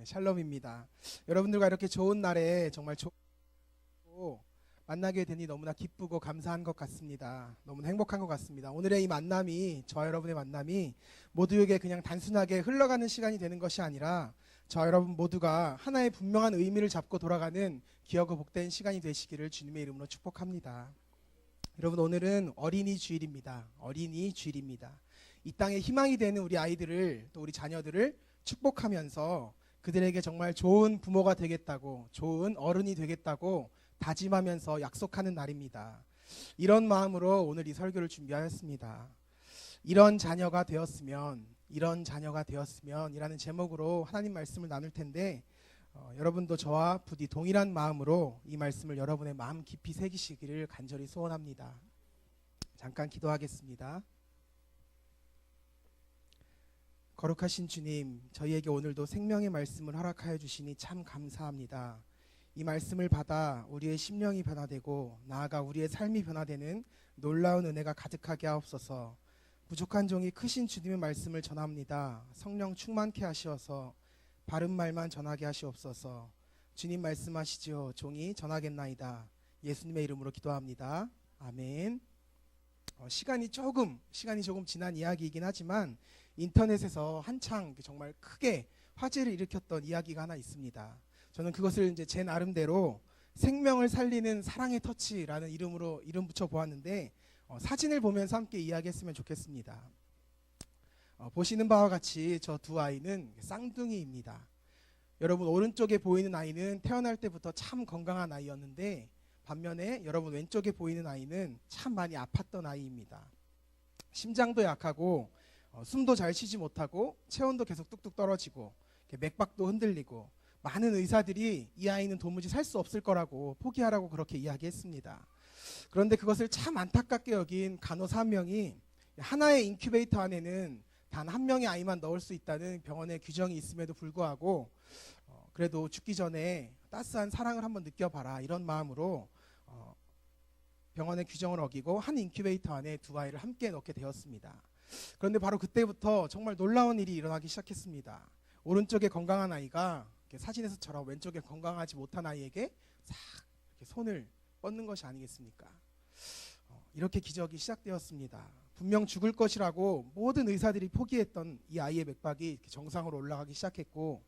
샬롬입니다. 여러분들과 이렇게 좋은 날에 정말 만나게 되니 너무나 기쁘고 감사한 것 같습니다. 너무나 행복한 것 같습니다. 오늘의 이 만남이, 저와 여러분의 만남이 모두에게 그냥 단순하게 흘러가는 시간이 되는 것이 아니라 저와 여러분 모두가 하나의 분명한 의미를 잡고 돌아가는 귀하고 복된 시간이 되시기를 주님의 이름으로 축복합니다. 여러분, 오늘은 어린이 주일입니다. 어린이 주일입니다. 이 땅에 희망이 되는 우리 아이들을, 또 우리 자녀들을 축복하면서 그들에게 정말 좋은 부모가 되겠다고, 좋은 어른이 되겠다고 다짐하면서 약속하는 날입니다. 이런 마음으로 오늘 이 설교를 준비하였습니다. 이런 자녀가 되었으면 이라는 제목으로 하나님 말씀을 나눌 텐데, 여러분도 저와 부디 동일한 마음으로 이 말씀을 여러분의 마음 깊이 새기시기를 간절히 소원합니다. 잠깐 기도하겠습니다. 거룩하신 주님, 저희에게 오늘도 생명의 말씀을 허락하여 주시니 참 감사합니다. 이 말씀을 받아 우리의 심령이 변화되고 나아가 우리의 삶이 변화되는 놀라운 은혜가 가득하게 하옵소서. 부족한 종이 크신 주님의 말씀을 전합니다. 성령 충만케 하시어서 바른 말만 전하게 하시옵소서. 주님 말씀하시지요. 종이 전하겠나이다. 예수님의 이름으로 기도합니다. 아멘. 시간이 조금 지난 이야기이긴 하지만 인터넷에서 한창 정말 크게 화제를 일으켰던 이야기가 하나 있습니다. 저는 그것을 이제 제 나름대로 생명을 살리는 사랑의 터치라는 이름 붙여 보았는데, 사진을 보면서 함께 이야기했으면 좋겠습니다. 보시는 바와 같이 저 두 아이는 쌍둥이입니다. 여러분, 오른쪽에 보이는 아이는 태어날 때부터 참 건강한 아이였는데, 반면에 여러분 왼쪽에 보이는 아이는 참 많이 아팠던 아이입니다. 심장도 약하고 숨도 잘 쉬지 못하고 체온도 계속 뚝뚝 떨어지고 맥박도 흔들리고, 많은 의사들이 이 아이는 도무지 살 수 없을 거라고 포기하라고 그렇게 이야기했습니다. 그런데 그것을 참 안타깝게 여긴 간호사 한 명이 하나의 인큐베이터 안에는 단 한 명의 아이만 넣을 수 있다는 병원의 규정이 있음에도 불구하고 그래도 죽기 전에 따스한 사랑을 한번 느껴봐라, 이런 마음으로 병원의 규정을 어기고 한 인큐베이터 안에 두 아이를 함께 넣게 되었습니다. 그런데 바로 그때부터 정말 놀라운 일이 일어나기 시작했습니다. 오른쪽에 건강한 아이가 사진에서처럼 왼쪽에 건강하지 못한 아이에게 싹 이렇게 손을 뻗는 것이 아니겠습니까? 이렇게 기적이 시작되었습니다. 분명 죽을 것이라고 모든 의사들이 포기했던 이 아이의 맥박이 정상으로 올라가기 시작했고,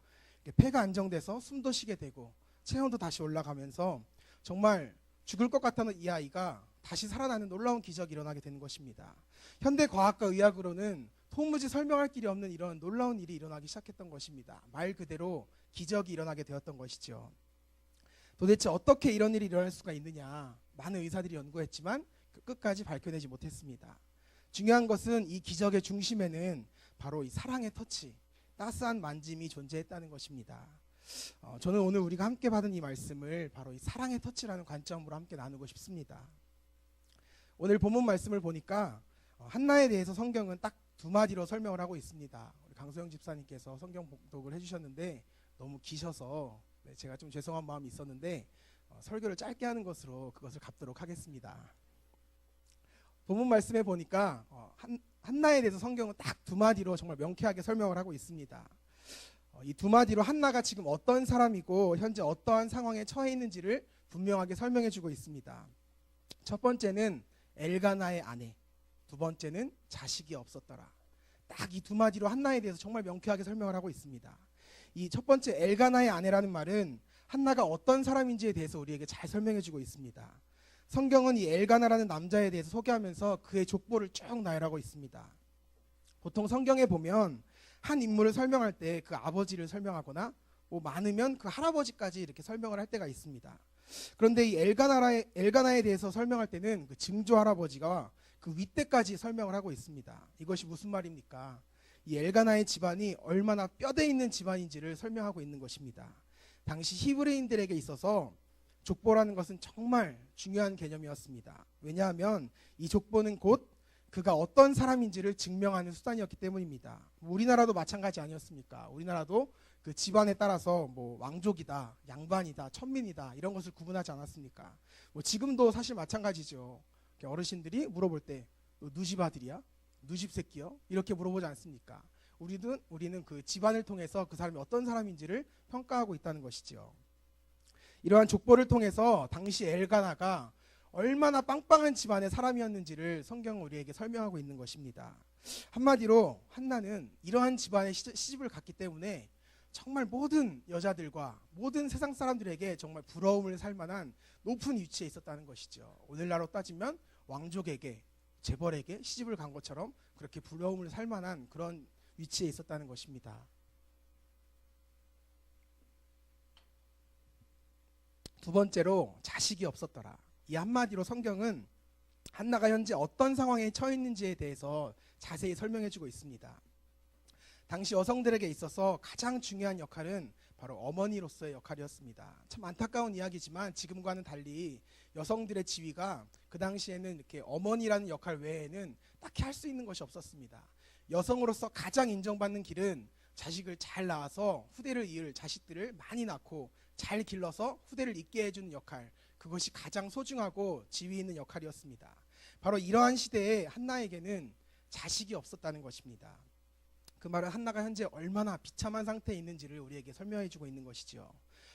폐가 안정돼서 숨도 쉬게 되고 체온도 다시 올라가면서 정말 죽을 것 같다는 이 아이가 다시 살아나는 놀라운 기적이 일어나게 되는 것입니다. 현대 과학과 의학으로는 도무지 설명할 길이 없는 이런 놀라운 일이 일어나기 시작했던 것입니다. 말 그대로 기적이 일어나게 되었던 것이죠. 도대체 어떻게 이런 일이 일어날 수가 있느냐, 많은 의사들이 연구했지만 끝까지 밝혀내지 못했습니다. 중요한 것은 이 기적의 중심에는 바로 이 사랑의 터치, 따스한 만짐이 존재했다는 것입니다. 저는 오늘 우리가 함께 받은 이 말씀을 바로 이 사랑의 터치라는 관점으로 함께 나누고 싶습니다. 오늘 본문 말씀을 보니까 한나에 대해서 성경은 딱 두 마디로 설명을 하고 있습니다. 우리 강소영 집사님께서 성경 봉독을 해주셨는데 너무 기셔서 제가 좀 죄송한 마음이 있었는데 설교를 짧게 하는 것으로 그것을 갚도록 하겠습니다. 본문 말씀에 보니까 한나에 대해서 성경은 딱 두 마디로 정말 명쾌하게 설명을 하고 있습니다. 이 두 마디로 한나가 지금 어떤 사람이고 현재 어떠한 상황에 처해 있는지를 분명하게 설명해 주고 있습니다. 첫 번째는 엘가나의 아내, 두 번째는 자식이 없었더라. 딱 이 두 마디로 한나에 대해서 정말 명쾌하게 설명을 하고 있습니다. 이 첫 번째 엘가나의 아내라는 말은 한나가 어떤 사람인지에 대해서 우리에게 잘 설명해 주고 있습니다. 성경은 이 엘가나라는 남자에 대해서 소개하면서 그의 족보를 쭉 나열하고 있습니다. 보통 성경에 보면 한 인물을 설명할 때 그 아버지를 설명하거나 많으면 그 할아버지까지 이렇게 설명을 할 때가 있습니다. 그런데 이 엘가나에 대해서 설명할 때는 그 증조 할아버지가 그 윗대까지 설명을 하고 있습니다. 이것이 무슨 말입니까? 이 엘가나의 집안이 얼마나 뼈대 있는 집안인지를 설명하고 있는 것입니다. 당시 히브리인들에게 있어서 족보라는 것은 정말 중요한 개념이었습니다. 왜냐하면 이 족보는 곧 그가 어떤 사람인지를 증명하는 수단이었기 때문입니다. 우리나라도 마찬가지 아니었습니까? 우리나라도 그 집안에 따라서 왕족이다, 양반이다, 천민이다, 이런 것을 구분하지 않았습니까? 지금도 사실 마찬가지죠. 어르신들이 물어볼 때 너 누집 아들이야? 누집 새끼요? 이렇게 물어보지 않습니까? 우리는 그 집안을 통해서 그 사람이 어떤 사람인지를 평가하고 있다는 것이죠. 이러한 족보를 통해서 당시 엘가나가 얼마나 빵빵한 집안의 사람이었는지를 성경은 우리에게 설명하고 있는 것입니다. 한마디로 한나는 이러한 집안의 시집을 갔기 때문에 정말 모든 여자들과 모든 세상 사람들에게 정말 부러움을 살 만한 높은 위치에 있었다는 것이죠. 오늘날로 따지면 왕족에게, 재벌에게 시집을 간 것처럼 그렇게 부러움을 살 만한 그런 위치에 있었다는 것입니다. 두 번째로 자식이 없었더라. 이 한마디로 성경은 한나가 현재 어떤 상황에 처해 있는지에 대해서 자세히 설명해주고 있습니다. 당시 여성들에게 있어서 가장 중요한 역할은 바로 어머니로서의 역할이었습니다. 참 안타까운 이야기지만 지금과는 달리 여성들의 지위가 그 당시에는 이렇게 어머니라는 역할 외에는 딱히 할 수 있는 것이 없었습니다. 여성으로서 가장 인정받는 길은 자식을 잘 낳아서 후대를 이을 자식들을 많이 낳고 잘 길러서 후대를 잇게 해주는 역할, 그것이 가장 소중하고 지위 있는 역할이었습니다. 바로 이러한 시대에 한나에게는 자식이 없었다는 것입니다. 그 말은 한나가 현재 얼마나 비참한 상태에 있는지를 우리에게 설명해주고 있는 것이죠.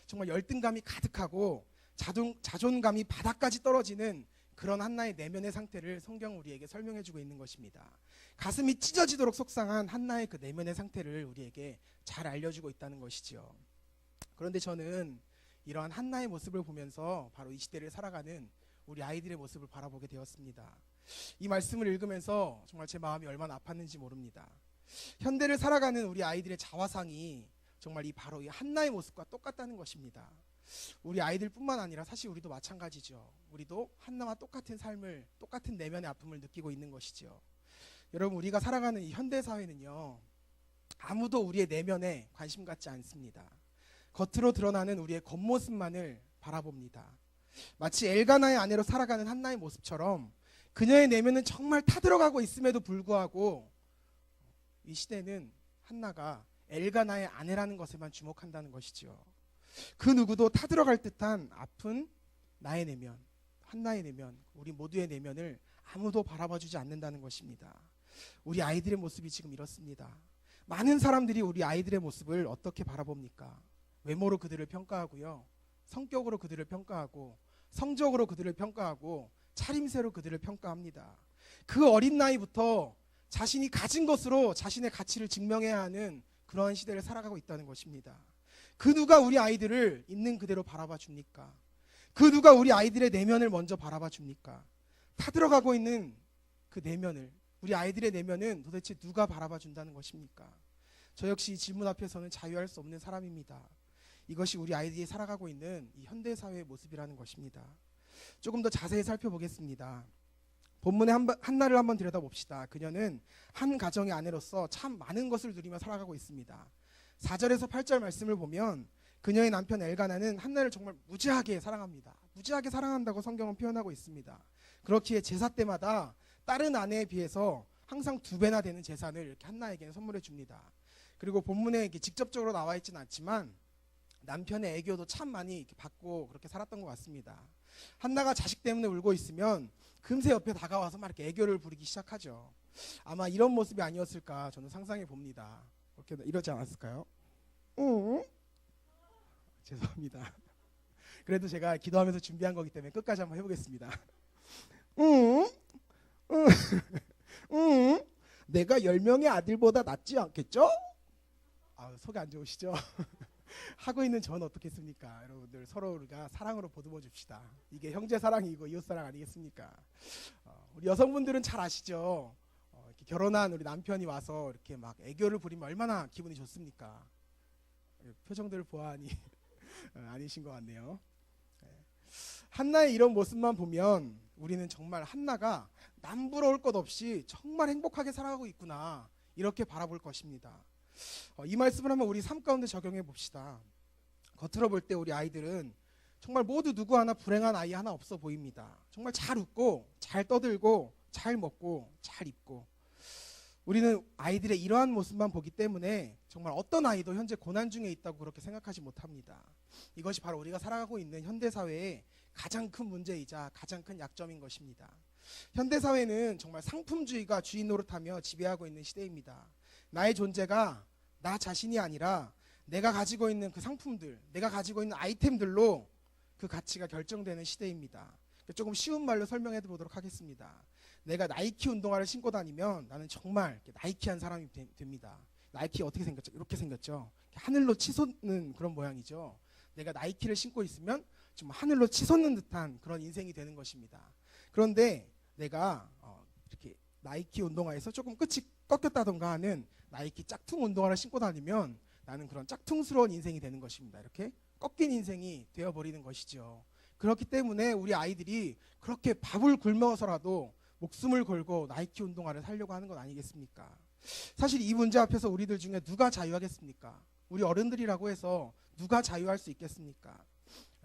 정말 열등감이 가득하고 자존감이 바닥까지 떨어지는 그런 한나의 내면의 상태를 성경은 우리에게 설명해주고 있는 것입니다. 가슴이 찢어지도록 속상한 한나의 그 내면의 상태를 우리에게 잘 알려주고 있다는 것이죠. 그런데 저는 이러한 한나의 모습을 보면서 바로 이 시대를 살아가는 우리 아이들의 모습을 바라보게 되었습니다. 이 말씀을 읽으면서 정말 제 마음이 얼마나 아팠는지 모릅니다. 현대를 살아가는 우리 아이들의 자화상이 정말 바로 이 한나의 모습과 똑같다는 것입니다. 우리 아이들뿐만 아니라 사실 우리도 마찬가지죠. 우리도 한나와 똑같은 삶을, 똑같은 내면의 아픔을 느끼고 있는 것이죠. 여러분, 우리가 살아가는 이 현대 사회는요, 아무도 우리의 내면에 관심 갖지 않습니다. 겉으로 드러나는 우리의 겉모습만을 바라봅니다. 마치 엘가나의 아내로 살아가는 한나의 모습처럼 그녀의 내면은 정말 타들어가고 있음에도 불구하고 이 시대는 한나가 엘가나의 아내라는 것에만 주목한다는 것이죠. 그 누구도 타들어갈 듯한 아픈 나의 내면, 한나의 내면, 우리 모두의 내면을 아무도 바라봐주지 않는다는 것입니다. 우리 아이들의 모습이 지금 이렇습니다. 많은 사람들이 우리 아이들의 모습을 어떻게 바라봅니까? 외모로 그들을 평가하고요, 성격으로 그들을 평가하고, 성적으로 그들을 평가하고, 차림새로 그들을 평가합니다. 그 어린 나이부터 자신이 가진 것으로 자신의 가치를 증명해야 하는 그러한 시대를 살아가고 있다는 것입니다. 그 누가 우리 아이들을 있는 그대로 바라봐 줍니까? 그 누가 우리 아이들의 내면을 먼저 바라봐 줍니까? 타들어가고 있는 그 내면을, 우리 아이들의 내면은 도대체 누가 바라봐 준다는 것입니까? 저 역시 이 질문 앞에서는 자유할 수 없는 사람입니다. 이것이 우리 아이들이 살아가고 있는 이 현대사회의 모습이라는 것입니다. 조금 더 자세히 살펴보겠습니다. 본문의 한나를 한번 들여다봅시다. 그녀는 한 가정의 아내로서 참 많은 것을 누리며 살아가고 있습니다. 4절에서 8절 말씀을 보면 그녀의 남편 엘가나는 한나를 정말 무지하게 사랑합니다. 무지하게 사랑한다고 성경은 표현하고 있습니다. 그렇기에 제사 때마다 다른 아내에 비해서 항상 2배나 되는 재산을 이렇게 한나에게 선물해 줍니다. 그리고 본문에 이렇게 직접적으로 나와 있지는 않지만 남편의 애교도 참 많이 이렇게 받고 그렇게 살았던 것 같습니다. 한나가 자식 때문에 울고 있으면 금세 옆에 다가와서 막 이렇게 애교를 부리기 시작하죠. 아마 이런 모습이 아니었을까 저는 상상해 봅니다. 그렇게 이러지 않았을까요? 죄송합니다. 그래도 제가 기도하면서 준비한 거기 때문에 끝까지 한번 해보겠습니다. 내가 10명의 아들보다 낫지 않겠죠? 속이 안 좋으시죠? 하고 있는 저는 어떻겠습니까? 여러분들 서로 우리가 사랑으로 보듬어 줍시다. 이게 형제 사랑이고 이웃 사랑 아니겠습니까? 우리 여성분들은 잘 아시죠? 이렇게 결혼한 우리 남편이 와서 이렇게 막 애교를 부리면 얼마나 기분이 좋습니까? 표정들을 보아하니 아니신 것 같네요. 한나의 이런 모습만 보면 우리는 정말 한나가 남부러울 것 없이 정말 행복하게 살아가고 있구나, 이렇게 바라볼 것입니다. 이 말씀을 한번 우리 삶 가운데 적용해 봅시다. 겉으로 볼 때 우리 아이들은 정말 모두 누구 하나 불행한 아이 하나 없어 보입니다. 정말 잘 웃고 잘 떠들고 잘 먹고 잘 입고, 우리는 아이들의 이러한 모습만 보기 때문에 정말 어떤 아이도 현재 고난 중에 있다고 그렇게 생각하지 못합니다. 이것이 바로 우리가 살아가고 있는 현대사회의 가장 큰 문제이자 가장 큰 약점인 것입니다. 현대사회는 정말 상품주의가 주인 노릇하며 지배하고 있는 시대입니다. 나의 존재가 나 자신이 아니라 내가 가지고 있는 그 상품들, 내가 가지고 있는 아이템들로 그 가치가 결정되는 시대입니다. 조금 쉬운 말로 설명해 보도록 하겠습니다. 내가 나이키 운동화를 신고 다니면 나는 정말 나이키한 사람이 됩니다. 나이키 어떻게 생겼죠? 이렇게 생겼죠. 하늘로 치솟는 그런 모양이죠. 내가 나이키를 신고 있으면 좀 하늘로 치솟는 듯한 그런 인생이 되는 것입니다. 그런데 내가 이렇게 나이키 운동화에서 조금 끝이 꺾였다던가 하는 나이키 짝퉁 운동화를 신고 다니면 나는 그런 짝퉁스러운 인생이 되는 것입니다. 이렇게 꺾인 인생이 되어버리는 것이죠. 그렇기 때문에 우리 아이들이 그렇게 밥을 굶어서라도 목숨을 걸고 나이키 운동화를 사려고 하는 것 아니겠습니까? 사실 이 문제 앞에서 우리들 중에 누가 자유하겠습니까? 우리 어른들이라고 해서 누가 자유할 수 있겠습니까?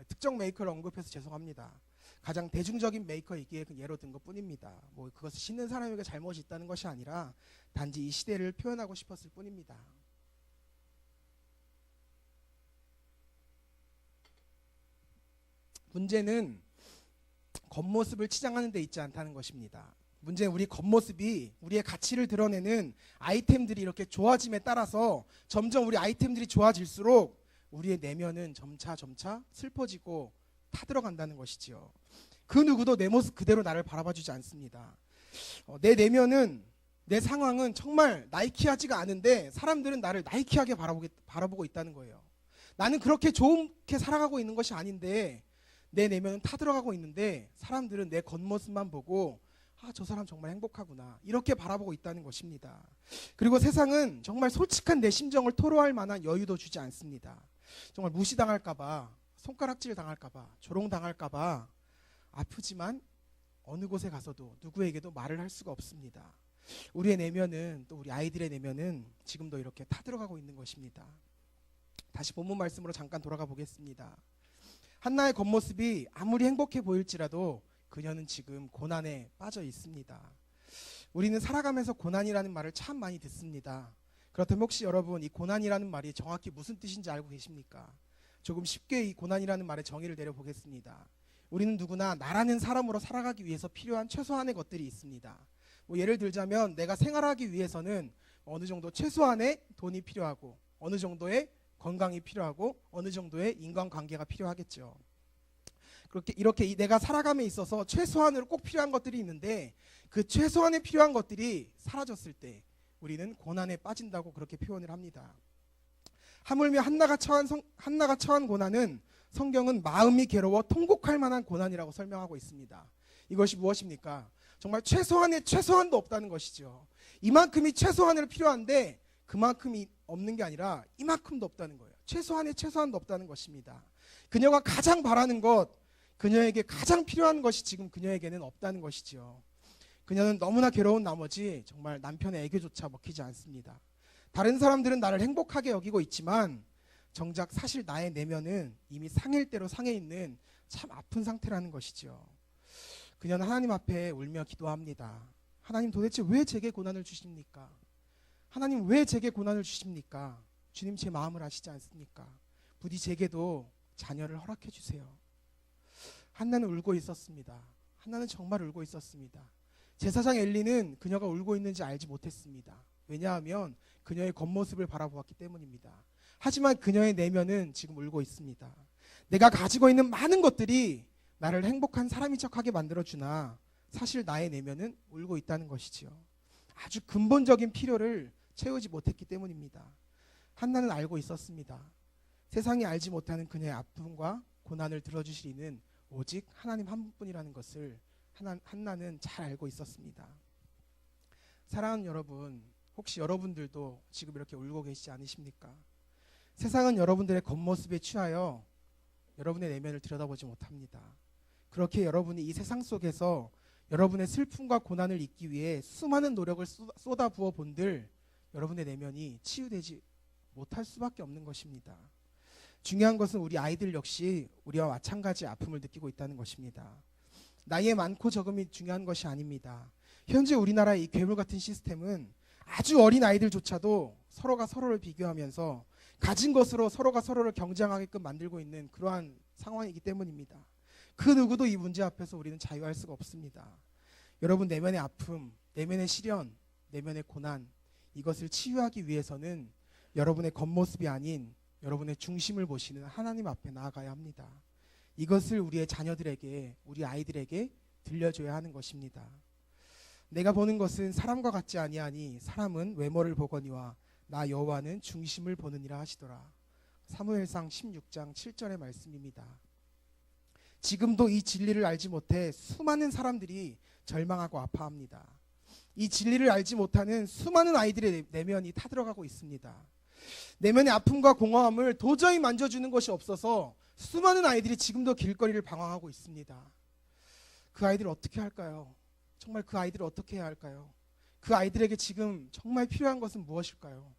특정 메이커를 언급해서 죄송합니다. 가장 대중적인 메이커이기에 예로 든 것뿐입니다. 뭐 그것을 신는 사람에게 잘못이 있다는 것이 아니라 단지 이 시대를 표현하고 싶었을 뿐입니다. 문제는 겉모습을 치장하는 데 있지 않다는 것입니다. 문제는 우리 겉모습이 우리의 가치를 드러내는 아이템들이 이렇게 좋아짐에 따라서 점점 우리 아이템들이 좋아질수록 우리의 내면은 점차 슬퍼지고 타들어간다는 것이지요. 그 누구도 내 모습 그대로 나를 바라봐주지 않습니다. 내 내면은, 내 상황은 정말 나이키하지가 않은데 사람들은 나를 나이키하게 바라보고 있다는 거예요. 나는 그렇게 좋게 살아가고 있는 것이 아닌데 내 내면은 타들어가고 있는데 사람들은 내 겉모습만 보고 저 사람 정말 행복하구나 이렇게 바라보고 있다는 것입니다. 그리고 세상은 정말 솔직한 내 심정을 토로할 만한 여유도 주지 않습니다. 정말 무시당할까봐, 손가락질 당할까봐, 조롱당할까봐 아프지만 어느 곳에 가서도 누구에게도 말을 할 수가 없습니다. 우리의 내면은, 또 우리 아이들의 내면은 지금도 이렇게 타들어가고 있는 것입니다. 다시 본문 말씀으로 잠깐 돌아가 보겠습니다. 한나의 겉모습이 아무리 행복해 보일지라도 그녀는 지금 고난에 빠져 있습니다. 우리는 살아가면서 고난이라는 말을 참 많이 듣습니다. 그렇다면 혹시 여러분 이 고난이라는 말이 정확히 무슨 뜻인지 알고 계십니까? 조금 쉽게 이 고난이라는 말의 정의를 내려보겠습니다. 우리는 누구나 나라는 사람으로 살아가기 위해서 필요한 최소한의 것들이 있습니다. 뭐 예를 들자면 내가 생활하기 위해서는 어느 정도 최소한의 돈이 필요하고 어느 정도의 건강이 필요하고 어느 정도의 인간관계가 필요하겠죠. 이렇게 내가 살아감에 있어서 최소한으로 꼭 필요한 것들이 있는데 그 최소한에 필요한 것들이 사라졌을 때 우리는 고난에 빠진다고 그렇게 표현을 합니다. 하물며 한나가 처한 고난은 성경은 마음이 괴로워 통곡할 만한 고난이라고 설명하고 있습니다. 이것이 무엇입니까? 정말 최소한의 최소한도 없다는 것이죠. 이만큼이 최소한으로 필요한데 그만큼이 없는 게 아니라 이만큼도 없다는 거예요. 최소한의 최소한도 없다는 것입니다. 그녀가 가장 바라는 것, 그녀에게 가장 필요한 것이 지금 그녀에게는 없다는 것이죠. 그녀는 너무나 괴로운 나머지 정말 남편의 애교조차 먹히지 않습니다. 다른 사람들은 나를 행복하게 여기고 있지만 정작 사실 나의 내면은 이미 상일 대로 상해 있는 참 아픈 상태라는 것이죠. 그녀는 하나님 앞에 울며 기도합니다. 하나님 도대체 왜 제게 고난을 주십니까? 하나님 왜 제게 고난을 주십니까? 주님 제 마음을 아시지 않습니까? 부디 제게도 자녀를 허락해 주세요. 한나는 울고 있었습니다. 한나는 정말 울고 있었습니다. 제사장 엘리는 그녀가 울고 있는지 알지 못했습니다. 왜냐하면 그녀의 겉모습을 바라보았기 때문입니다. 하지만 그녀의 내면은 지금 울고 있습니다. 내가 가지고 있는 많은 것들이 나를 행복한 사람인 척하게 만들어주나 사실 나의 내면은 울고 있다는 것이지요. 아주 근본적인 필요를 채우지 못했기 때문입니다. 한나는 알고 있었습니다. 세상이 알지 못하는 그녀의 아픔과 고난을 들어주실 이는 오직 하나님 한 분뿐이라는 것을 한나는 잘 알고 있었습니다. 사랑하는 여러분, 혹시 여러분들도 지금 이렇게 울고 계시지 않으십니까? 세상은 여러분들의 겉모습에 취하여 여러분의 내면을 들여다보지 못합니다. 그렇게 여러분이 이 세상 속에서 여러분의 슬픔과 고난을 잊기 위해 수많은 노력을 쏟아부어 본들 여러분의 내면이 치유되지 못할 수밖에 없는 것입니다. 중요한 것은 우리 아이들 역시 우리와 마찬가지 아픔을 느끼고 있다는 것입니다. 나이에 많고 적음이 중요한 것이 아닙니다. 현재 우리나라의 이 괴물 같은 시스템은 아주 어린 아이들조차도 서로가 서로를 비교하면서 가진 것으로 서로가 서로를 경쟁하게끔 만들고 있는 그러한 상황이기 때문입니다. 그 누구도 이 문제 앞에서 우리는 자유할 수가 없습니다. 여러분 내면의 아픔, 내면의 시련, 내면의 고난 이것을 치유하기 위해서는 여러분의 겉모습이 아닌 여러분의 중심을 보시는 하나님 앞에 나아가야 합니다. 이것을 우리의 자녀들에게, 우리 아이들에게 들려줘야 하는 것입니다. 내가 보는 것은 사람과 같지 아니하니 사람은 외모를 보거니와 나 여호와는 중심을 보느니라 하시더라. 사무엘상 16장 7절의 말씀입니다. 지금도 이 진리를 알지 못해 수많은 사람들이 절망하고 아파합니다. 이 진리를 알지 못하는 수많은 아이들의 내면이 타들어가고 있습니다. 내면의 아픔과 공허함을 도저히 만져주는 것이 없어서 수많은 아이들이 지금도 길거리를 방황하고 있습니다. 그 아이들을 어떻게 할까요? 정말 그 아이들을 어떻게 해야 할까요? 그 아이들에게 지금 정말 필요한 것은 무엇일까요?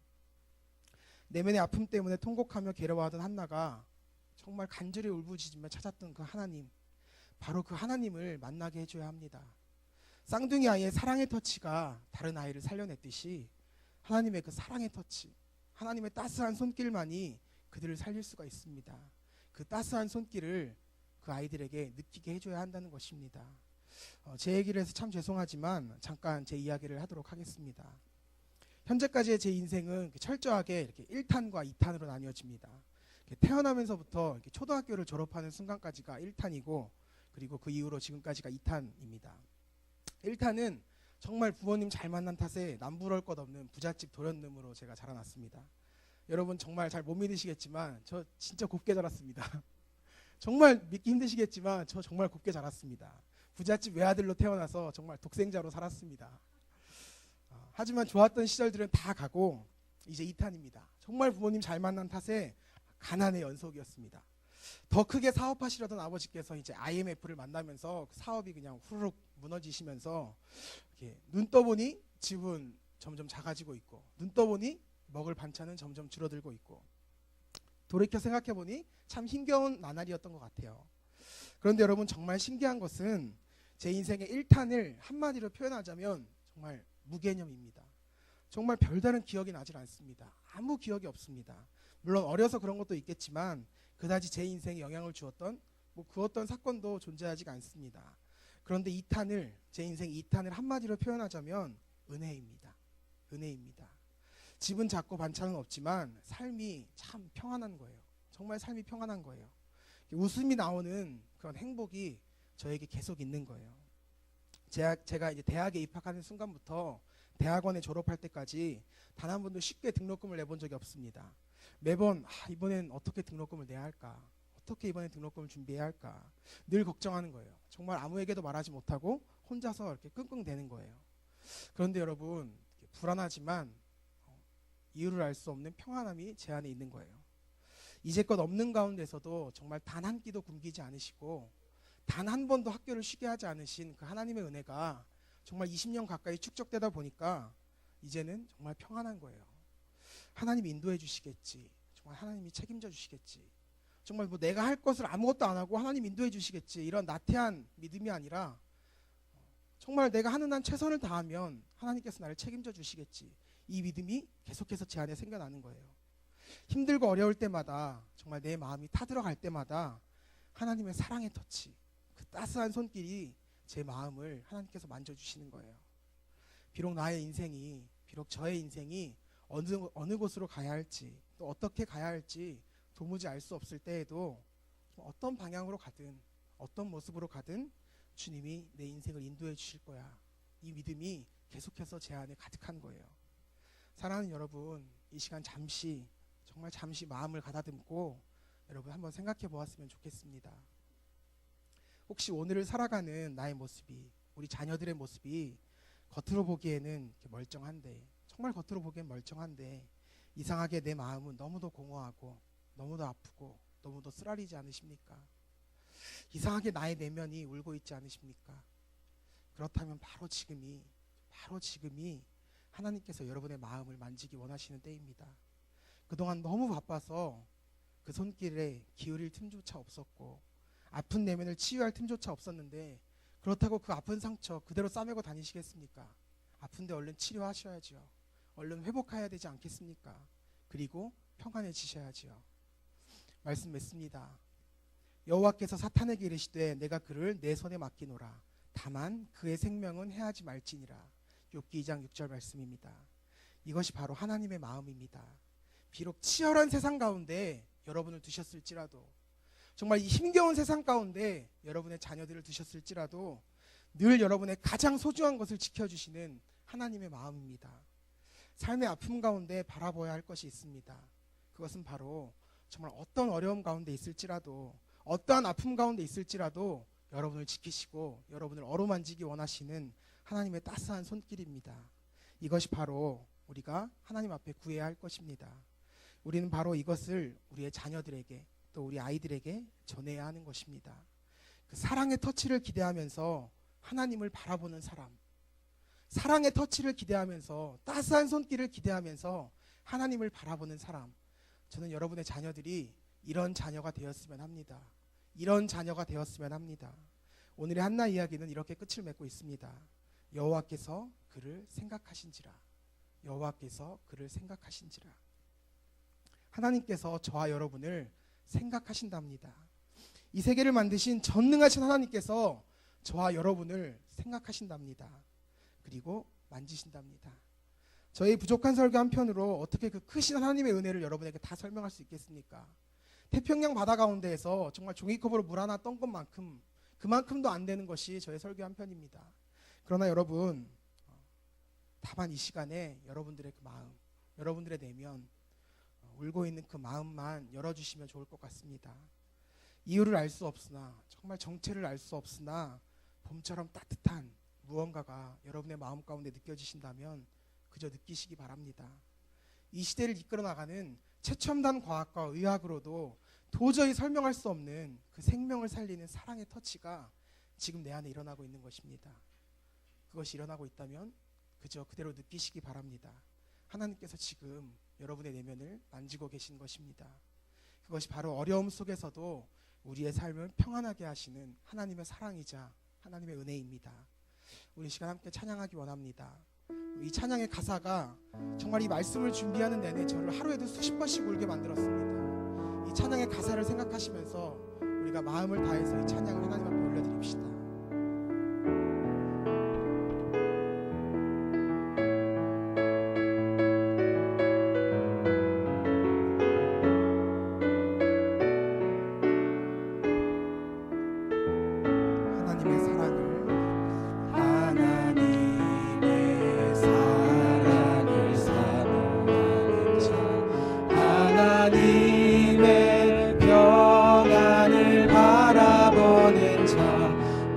내면의 아픔 때문에 통곡하며 괴로워하던 한나가 정말 간절히 울부짖으며 찾았던 그 하나님, 바로 그 하나님을 만나게 해줘야 합니다. 쌍둥이 아이의 사랑의 터치가 다른 아이를 살려냈듯이 하나님의 그 사랑의 터치, 하나님의 따스한 손길만이 그들을 살릴 수가 있습니다. 그 따스한 손길을 그 아이들에게 느끼게 해줘야 한다는 것입니다. 제 얘기를 해서 참 죄송하지만 잠깐 제 이야기를 하도록 하겠습니다. 현재까지의 제 인생은 철저하게 이렇게 1탄과 2탄으로 나뉘어집니다. 태어나면서부터 이렇게 초등학교를 졸업하는 순간까지가 1탄이고, 그리고 그 이후로 지금까지가 2탄입니다. 1탄은 정말 부모님 잘 만난 탓에 남부러울 것 없는 부잣집 도련님으로 제가 자라났습니다. 여러분 정말 잘 못 믿으시겠지만 저 진짜 곱게 자랐습니다. 정말 믿기 힘드시겠지만 저 정말 곱게 자랐습니다. 부잣집 외아들로 태어나서 정말 독생자로 살았습니다. 하지만 좋았던 시절들은 다 가고 이제 2탄입니다. 정말 부모님 잘 만난 탓에 가난의 연속이었습니다. 더 크게 사업하시려던 아버지께서 이제 IMF를 만나면서 사업이 그냥 후루룩 무너지시면서 이렇게 눈 떠보니 집은 점점 작아지고 있고, 눈 떠보니 먹을 반찬은 점점 줄어들고 있고, 돌이켜 생각해보니 참 힘겨운 나날이었던 것 같아요. 그런데 여러분 정말 신기한 것은 제 인생의 1탄을 한마디로 표현하자면 정말 무개념입니다. 정말 별다른 기억이 나질 않습니다. 아무 기억이 없습니다. 물론 어려서 그런 것도 있겠지만 그다지 제 인생에 영향을 주었던 그 어떤 사건도 존재하지가 않습니다. 그런데 2탄을, 제 인생 2탄을 한마디로 표현하자면 은혜입니다. 은혜입니다. 집은 작고 반찬은 없지만 삶이 참 평안한 거예요. 정말 삶이 평안한 거예요. 웃음이 나오는 그런 행복이 저에게 계속 있는 거예요. 제가 이제 대학에 입학하는 순간부터 대학원에 졸업할 때까지 단 한 번도 쉽게 등록금을 내본 적이 없습니다. 매번 이번엔 어떻게 등록금을 내야 할까? 어떻게 이번엔 등록금을 준비해야 할까? 늘 걱정하는 거예요. 정말 아무에게도 말하지 못하고 혼자서 이렇게 끙끙대는 거예요. 그런데 여러분 불안하지만 이유를 알 수 없는 평안함이 제 안에 있는 거예요. 이제껏 없는 가운데서도 정말 단 한 끼도 굶기지 않으시고 단 한 번도 학교를 쉬게 하지 않으신 그 하나님의 은혜가 정말 20년 가까이 축적되다 보니까 이제는 정말 평안한 거예요. 하나님이 인도해 주시겠지. 정말 하나님이 책임져 주시겠지. 정말 뭐 내가 할 것을 아무것도 안 하고 하나님 인도해 주시겠지. 이런 나태한 믿음이 아니라 정말 내가 하는 한 최선을 다하면 하나님께서 나를 책임져 주시겠지. 이 믿음이 계속해서 제 안에 생겨나는 거예요. 힘들고 어려울 때마다 정말 내 마음이 타들어갈 때마다 하나님의 사랑의 터치, 그 따스한 손길이 제 마음을 하나님께서 만져주시는 거예요. 비록 나의 인생이, 비록 저의 인생이 어느 곳으로 가야 할지 또 어떻게 가야 할지 도무지 알 수 없을 때에도 어떤 방향으로 가든 어떤 모습으로 가든 주님이 내 인생을 인도해 주실 거야. 이 믿음이 계속해서 제 안에 가득한 거예요. 사랑하는 여러분, 이 시간 잠시 정말 잠시 마음을 가다듬고 여러분 한번 생각해 보았으면 좋겠습니다. 혹시 오늘을 살아가는 나의 모습이, 우리 자녀들의 모습이 겉으로 보기에는 멀쩡한데, 정말 겉으로 보기엔 멀쩡한데 이상하게 내 마음은 너무도 공허하고 너무도 아프고 너무도 쓰라리지 않으십니까? 이상하게 나의 내면이 울고 있지 않으십니까? 그렇다면 바로 지금이 하나님께서 여러분의 마음을 만지기 원하시는 때입니다. 그동안 너무 바빠서 그 손길에 기울일 틈조차 없었고 아픈 내면을 치유할 틈조차 없었는데 그렇다고 그 아픈 상처 그대로 싸매고 다니시겠습니까? 아픈데 얼른 치료하셔야죠. 얼른 회복해야 되지 않겠습니까? 그리고 평안해지셔야지요. 말씀 맺습니다. 여호와께서 사탄에게 이르시되 내가 그를 내 손에 맡기노라. 다만 그의 생명은 해하지 말지니라. 욥기 2장 6절 말씀입니다. 이것이 바로 하나님의 마음입니다. 비록 치열한 세상 가운데 여러분을 두셨을지라도, 정말 이 힘겨운 세상 가운데 여러분의 자녀들을 두셨을지라도 늘 여러분의 가장 소중한 것을 지켜주시는 하나님의 마음입니다. 삶의 아픔 가운데 바라봐야 할 것이 있습니다. 그것은 바로 정말 어떤 어려움 가운데 있을지라도, 어떠한 아픔 가운데 있을지라도 여러분을 지키시고 여러분을 어루만지기 원하시는 하나님의 따스한 손길입니다. 이것이 바로 우리가 하나님 앞에 구해야 할 것입니다. 우리는 바로 이것을 우리의 자녀들에게, 또 우리 아이들에게 전해야 하는 것입니다. 그 사랑의 터치를 기대하면서 하나님을 바라보는 사람, 사랑의 터치를 기대하면서, 따스한 손길을 기대하면서 하나님을 바라보는 사람, 저는 여러분의 자녀들이 이런 자녀가 되었으면 합니다. 이런 자녀가 되었으면 합니다. 오늘의 한나 이야기는 이렇게 끝을 맺고 있습니다. 여호와께서 그를 생각하신지라. 여호와께서 그를 생각하신지라. 하나님께서 저와 여러분을 생각하신답니다. 이 세계를 만드신 전능하신 하나님께서 저와 여러분을 생각하신답니다. 그리고 만지신답니다. 저희 부족한 설교 한편으로 어떻게 그 크신 하나님의 은혜를 여러분에게 다 설명할 수 있겠습니까? 태평양 바다 가운데에서 정말 종이컵으로 물 하나 떤 것만큼, 그만큼도 안 되는 것이 저의 설교 한편입니다. 그러나 여러분, 다만 이 시간에 여러분들의 그 마음, 여러분들의 내면, 울고 있는 그 마음만 열어주시면 좋을 것 같습니다. 이유를 알 수 없으나, 정말 정체를 알 수 없으나 봄처럼 따뜻한 무언가가 여러분의 마음 가운데 느껴지신다면 그저 느끼시기 바랍니다. 이 시대를 이끌어 나가는 최첨단 과학과 의학으로도 도저히 설명할 수 없는 그 생명을 살리는 사랑의 터치가 지금 내 안에 일어나고 있는 것입니다. 그것이 일어나고 있다면 그저 그대로 느끼시기 바랍니다. 하나님께서 지금 여러분의 내면을 만지고 계신 것입니다. 그것이 바로 어려움 속에서도 우리의 삶을 평안하게 하시는 하나님의 사랑이자 하나님의 은혜입니다. 우리 시간 함께 찬양하기 원합니다. 이 찬양의 가사가 정말 이 말씀을 준비하는 내내 저를 하루에도 수십 번씩 울게 만들었습니다. 이 찬양의 가사를 생각하시면서 우리가 마음을 다해서 이 찬양을 하나님 앞에 올려드립시다. 하나님의 평안을 바라보는 자,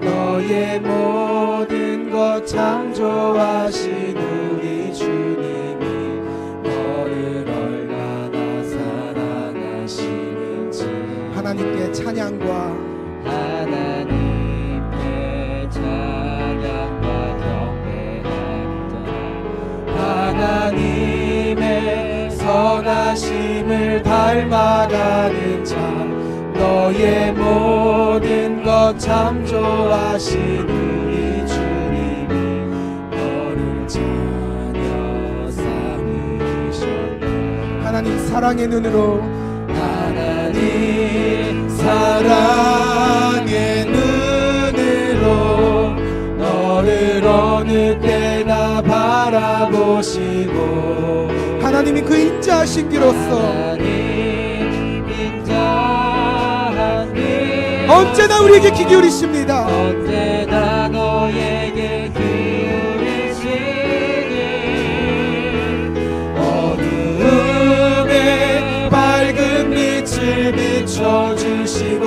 너의 모든 것 창조하신 우리 주님이 너를 얼마나 사랑하시는지 하나님께 찬양과 하나님의 선하심을 닮아가는 자, 너의 모든 것 창조하신 우리 주님이 너를 자녀 삼으셨네. 하나님 사랑의 눈으로, 하나님 사랑의 눈으로 너를 어느 때나 바라보시고, 하나님이 그 인자하신 기로써 하나님 인자하니 언제나 우리에게 귀 기울이십니다. 언제나 너에게 기울이시니 어두움에 밝은 빛을 비춰주시고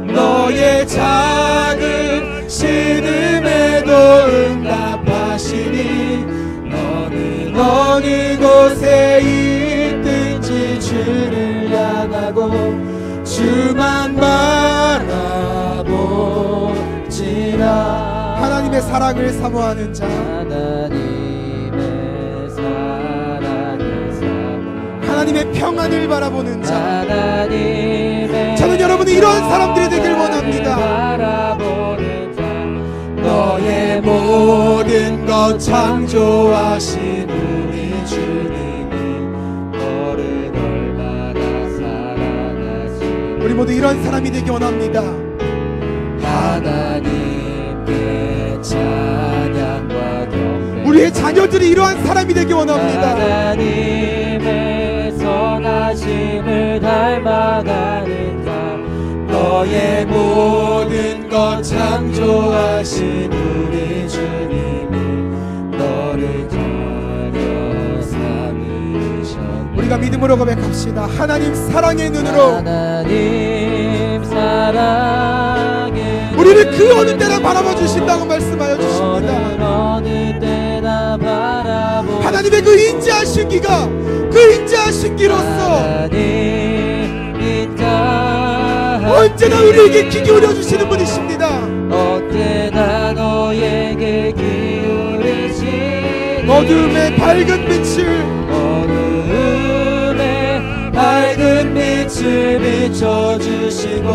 너의 작은 신음에도 응답하시니 너는 어느 곳에 있든지 주를 향하고 주만 바라보지라. 하나님의 사랑을 사모하는 자, 하나님의 사랑을 사모하는 하나님의 평안을 바라보는 자, 하나님의 저는 여러분이 이런 사람들이 되길 원합니다. 바라보는 자, 너의 모든 것 창조하신 우리 주님이 너를 얼마나 사랑하시는지 우리 모두 이런 사람이 되기 원합니다. 하나님께 찬양과 경배 우리의 자녀들이 이러한 사람이 되기 원합니다. 하나님의 선하심을 닮아가는 자 너의 모든 것 창조하신 우리 주님이 너를 가려 삼으셨네. 우리가 믿음으로 고백합시다. 하나님 사랑의 눈으로 하나님 사랑의 우리를 그 어느 때나 바라봐 주신다고 말씀하여 주십니다. 어느 때나 바라보 하나님의 그 인자하신 기가 그 인자하신 기로서 하나님 인자 언제나 우리에게 귀 기울여 주시는 분이십니다. 언제나 너에게 기울이시니 어둠의 밝은 빛을 어둠의 밝은 빛을 비춰주시고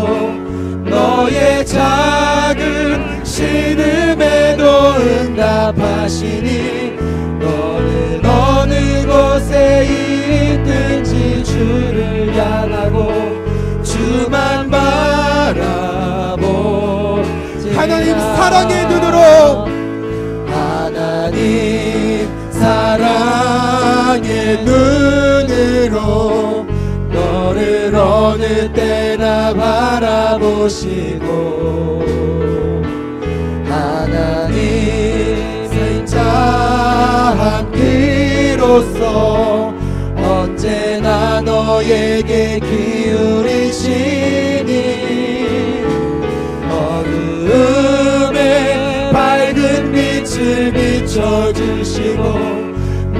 너의 작은 신음에도 응답하시니 너는 어느 곳에 있든지 주를 향하고 주만 바라보지 하나님 사랑의 눈으로 하나님 사랑의 눈으로 너를 어느 때나 바라보시고 하나님 인자한 귀로서 언제나 너에게 기울이시니 어두움에 밝은 빛을 비춰주시고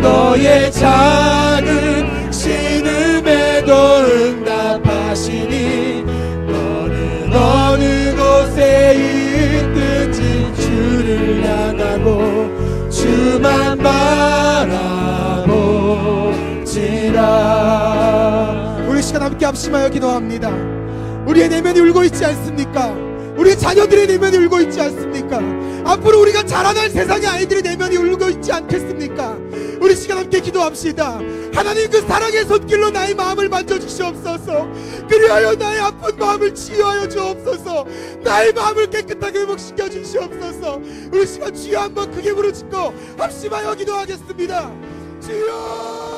너의 작은 신음에도 응답하시니 너는 어느 곳에 있든지 주를 향하고 주만 바라보지라. 우리 시간 함께 합심하여 기도합니다. 우리의 내면이 울고 있지 않습니까? 우리 자녀들의 내면이 울고 있지 않습니까? 앞으로 우리가 자라날 세상의 아이들의 내면이 울고 있지 않겠습니까? 우리 시간 함께 기도합시다. 하나님 그 사랑의 손길로 나의 마음을 만져주시옵소서. 그리하여 나의 아픈 마음을 치유하여 주옵소서. 나의 마음을 깨끗하게 회복시켜 주시옵소서. 우리 시간 주여 한번 크게 부르짖고 합심하여 기도하겠습니다. 주여.